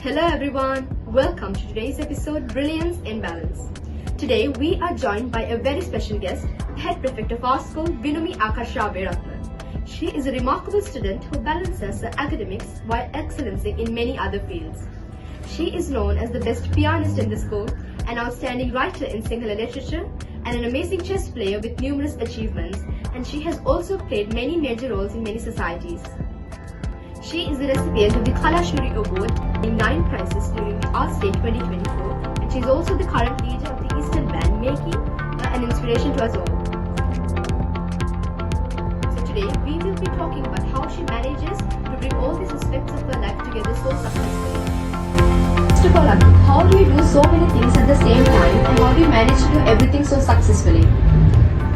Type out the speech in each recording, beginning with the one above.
Hello everyone, welcome to today's episode Brilliance in Balance. Today we are joined by a very special guest, Head Prefect of our school, Vinumi Akasha. She is a remarkable student who balances her academics while excelling in many other fields. She is known as the best pianist in the school, an outstanding writer in Sinhala literature, and an amazing chess player with numerous achievements, and she has also played many major roles in many societies. She is the recipient of the Kalashuri Award, winning 9 prizes during the Arts Day 2024, and she is also the current leader of the Eastern Band, making an inspiration to us all. So today, we will be talking about how she manages to bring all these aspects of her life together so successfully. First of all, how do you do so many things at the same time, and how do you manage to do everything so successfully?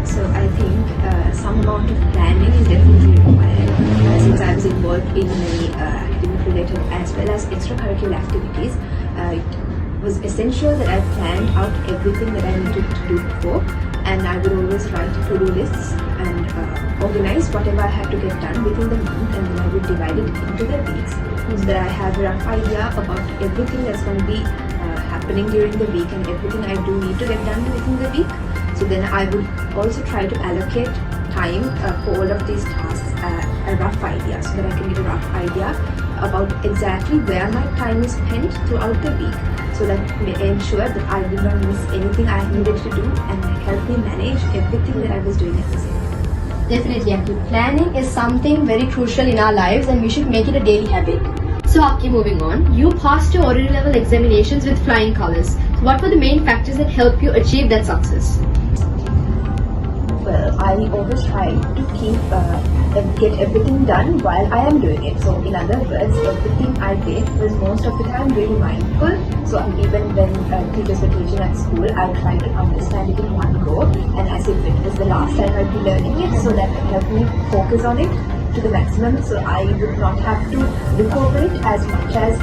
So I think some amount of planning is definitely required since I was involved in many academic related as well as extracurricular activities. It was essential that I planned out everything that I needed to do before, and I would always write to-do lists and organize whatever I had to get done within the month, and then I would divide it into the weeks so that I have a rough idea about everything that's going to be happening during the week and everything I do need to get done within the week. So then I would also try to allocate time for all of these tasks, a rough idea, so that I can get a rough idea about exactly where my time is spent throughout the week, so that may ensure that I did not miss anything I needed to do and help me manage everything that I was doing at the same time. Definitely, Aki. Planning is something very crucial in our lives, and we should make it a daily habit. So Aki, moving on, you passed your ordinary level examinations with flying colors. So what were the main factors that helped you achieve that success? Well, I always try to get everything done while I am doing it. So in other words, everything I did was most of the time really mindful. So even when teachers were teaching at school, I tried to understand it in one go and as if it was the last time I'd be learning it, so that helped me focus on it to the maximum, so I would not have to look over it as much as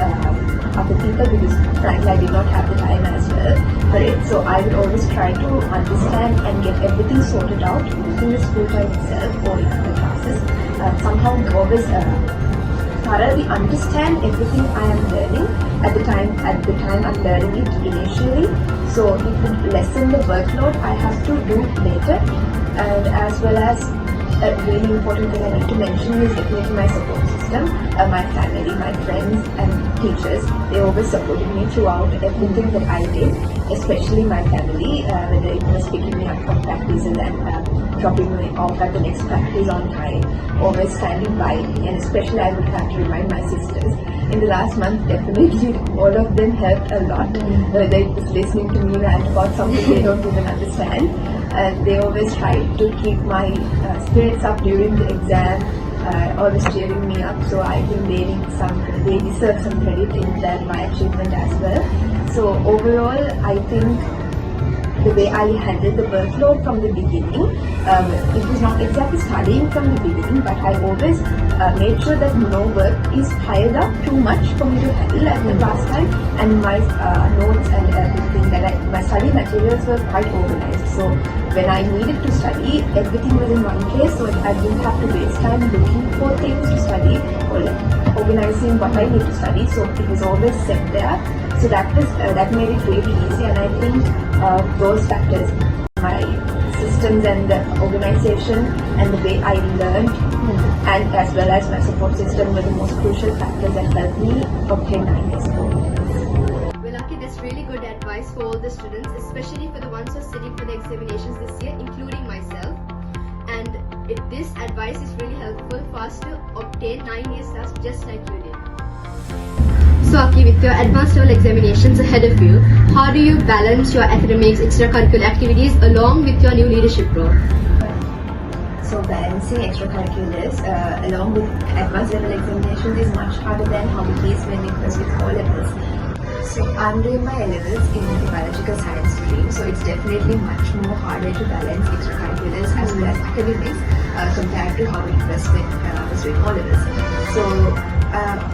other people, because frankly I did not have the time as well for it. So I would always try to understand and get everything sorted out within the school time itself or in other classes. Somehow always thoroughly understand everything I am learning at the time I'm learning it initially, so it would lessen the workload I have to do later. And as well as a really important thing I need to mention is definitely my support system. My family, my friends and teachers, they always supported me throughout everything that I did, especially my family, whether it was picking me up from practices and dropping me off at the next practice on time, always standing by me, and especially I would have to remind my sisters. In the last month, definitely all of them helped a lot, whether it was listening to me rant about something they don't even understand. They always try to keep my spirits up during the exam, always cheering me up, so I think they deserve some credit in that my achievement as well. So overall, I think the way I handled the workload from the beginning, it was not exactly studying from the beginning, but I always made sure that no work is piled up too much for me to handle at the class time, and my notes and everything my study materials were quite organized. So when I needed to study, everything was in one place, so I didn't have to waste time looking for things to study or organizing what I need to study. So it was always set there. So that made it really easy, and I think those factors, my systems and the organization and the way I learned, and as well as my support system, were the most crucial factors that helped me obtain 9 scores. Well, Aki, that's really good advice for all the students, especially for the ones who are sitting for the examinations this year, including myself. And this advice is really helpful for us to obtain 9 A stars just like you did. So Aki, with your advanced level examinations ahead of you, how do you balance your academics, extracurricular activities along with your new leadership role? So balancing extracurriculars along with advanced level examinations is much harder than how it is when it was with O levels. So I'm doing my A levels in the biological science stream, so it's definitely much more harder to balance extracurriculars as well as academics compared to how it was when I was doing O levels. So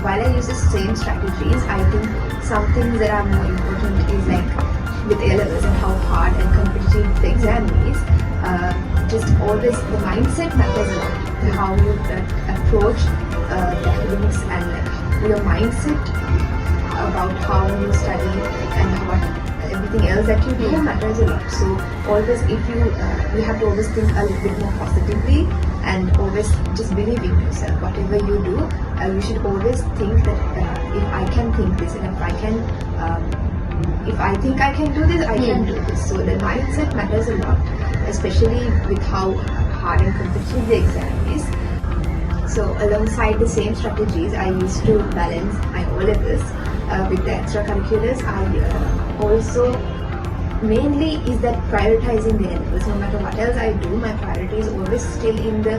while I use the same strategies, I think some things that are more important is like with A levels and how hard and competitive the exam is. Just always the mindset matters a lot. How you approach the academics and like your mindset about how you study and what everything else that you do matters a lot. So always, if you have to always think a little bit more positively and always just believe in yourself. Whatever you do, you should always think that if I can think this and if I think I can do this, I can do this. So the mindset matters a lot, especially with how hard and competitive the exam is. So alongside the same strategies, I used to balance my O-levels with the extracurriculars. I also mainly is that prioritizing the A-levels. No matter what else I do, my priority is always still in the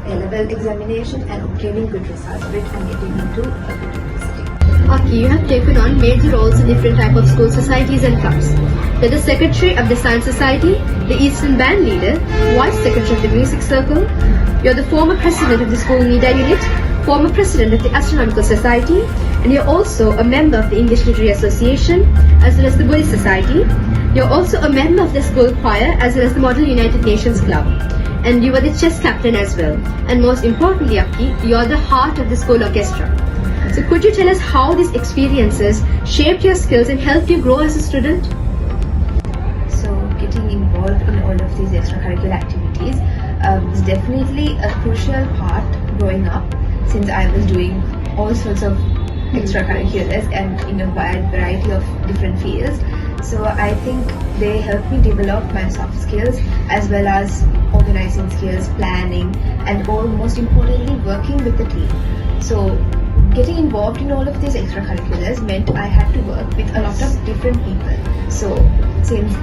A-level examination and obtaining good results with and getting into a good university. Aki, you have taken on major roles in different type of school societies and clubs. You're the secretary of the Science Society, the Eastern Band leader, vice secretary of the Music Circle. You're the former president of the school media unit, former president of the Astronomical Society, and you're also a member of the English Literary Association, as well as the Buddhist Society. You're also a member of the school choir, as well as the Model United Nations Club. And you were the chess captain as well. And most importantly, Aki, you're the heart of the school orchestra. So could you tell us how these experiences shaped your skills and helped you grow as a student? So getting involved in all of these extracurricular activities is definitely a crucial part growing up, since I was doing all sorts of extracurriculars and in a wide variety of different fields. So I think they helped me develop my soft skills as well as organizing skills, planning, and most importantly working with the team. So getting involved in all of these extracurriculars meant I had to work with a lot of different people. So since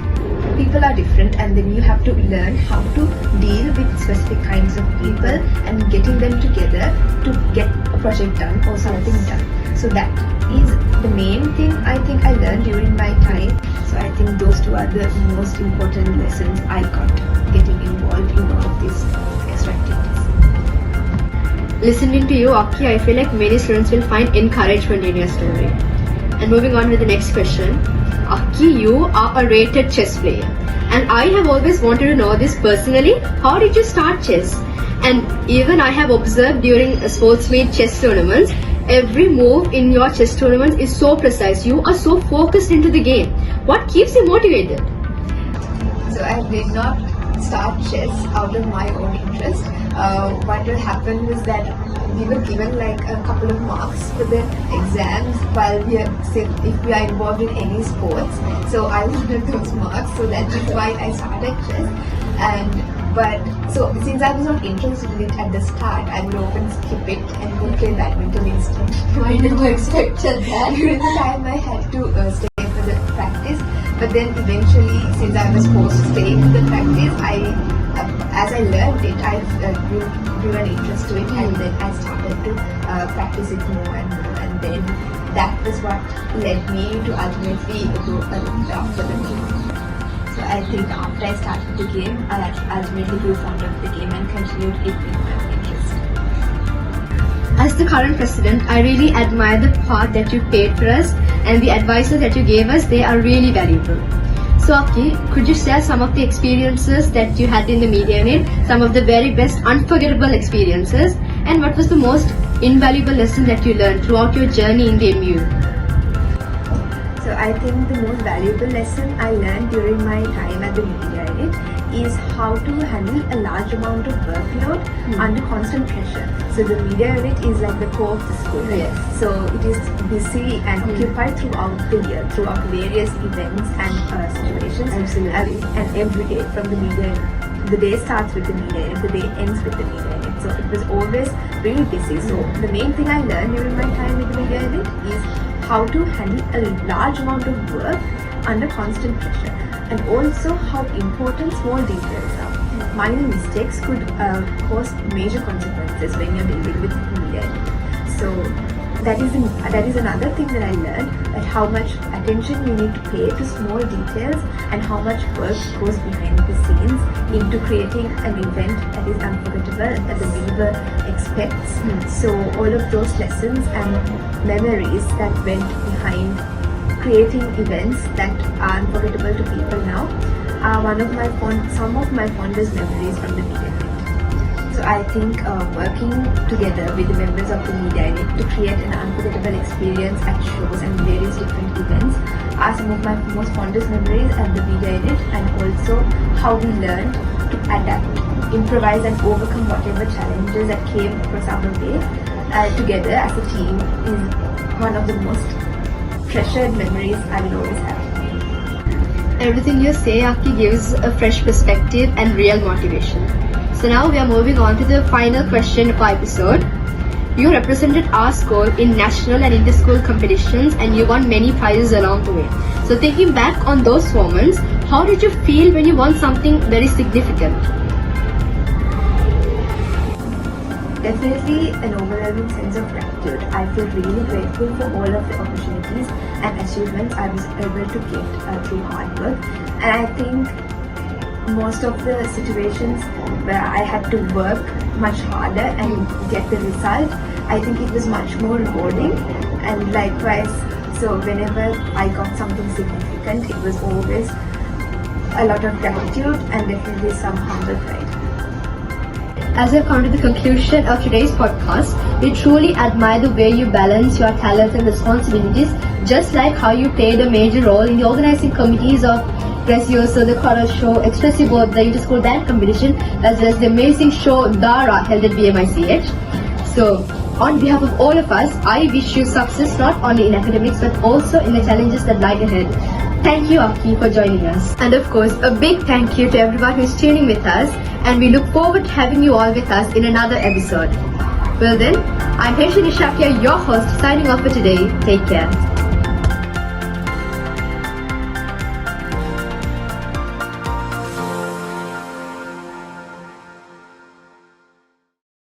people are different, and then you have to learn how to deal with specific kinds of people and getting them together to get a project done or something done. So that is the main thing I think I learned during my time. So I think those two are the most important lessons I got getting involved in all of these extra activities. Listening to you, Aki, I feel like many students will find encouragement in your story. And moving on with the next question. Aki, you are a rated chess player. And I have always wanted to know this personally. How did you start chess? And even I have observed during sports meet chess tournaments, every move in your chess tournaments is so precise. You are so focused into the game. What keeps you motivated? So I did not start chess out of my own interest. What will happen was that we were given like a couple of marks for the exams while if we are involved in any sports. So I wanted those marks, so that is why I started chess. So since I was not interested in it at the start, I would often skip it and go play badminton instead. I never expected that. During the time I had to stay for the practice, but then eventually, since I was forced to stay for the practice, as I learned it, I grew an interest to it, and then I started to practice it more and more, and then that was what led me to ultimately go for the game. So I think after I started the game, I ultimately grew fond of the game and continued it with my interest. As the current president, I really admire the part that you paid for us, and the advices that you gave us, they are really valuable. So Aki, could you share some of the experiences that you had in the media unit, some of the very best unforgettable experiences, and what was the most invaluable lesson that you learned throughout your journey in the MU? So I think the most valuable lesson I learned during my time at the media unit is how to handle a large amount of workload under constant pressure. So the media unit is like the core of the school. Yes. So it is busy and occupied throughout the year, throughout various events and situations. Absolutely. And every day from the media unit. The day starts with the media unit, the day ends with the media unit. So it was always really busy. So the main thing I learned during my time with the media unit is how to handle a large amount of work under constant pressure, and also how important small details are. Minor mistakes could cause major consequences when you're dealing with media. So that is another thing that I learned, that how much attention you need to pay to small details and how much work goes behind the scenes into creating an event that is unforgettable, that the viewer expects. So all of those lessons and memories that went behind creating events that are unforgettable to people now are some of my fondest memories from the media. So So I think working together with the members of the media unit to create an unforgettable experience at shows and various different events are some of my most fondest memories at the media unit, and also how we learned to adapt, improvise and overcome whatever challenges that came across our way together as a team is one of the most treasured memories I will always have. Everything you say, Aki, gives a fresh perspective and real motivation. So now we are moving on to the final question of our episode. You represented our school in national and inter-school competitions and you won many prizes along the way. So thinking back on those moments, how did you feel when you won something very significant? Definitely an overwhelming sense of gratitude. I feel really grateful for all of the opportunities and achievements I was able to get through hard work. And I think most of the situations where I had to work much harder and get the result, I think it was much more rewarding. And likewise, so whenever I got something significant, it was always a lot of gratitude and definitely some humble pride. As we've come to the conclusion of today's podcast, we truly admire the way you balance your talents and responsibilities, just like how you played a major role in the organizing committees of Precioso, the choral show, Expressive Board, the inter-school band competition, as well as the amazing show Dara held at BMICH. So, on behalf of all of us, I wish you success not only in academics but also in the challenges that lie ahead. Thank you, Aki, for joining us. And of course, a big thank you to everyone who is tuning with us, and we look forward to having you all with us in another episode. Well then, I'm Heshini Shakya, your host, signing off for today. Take care.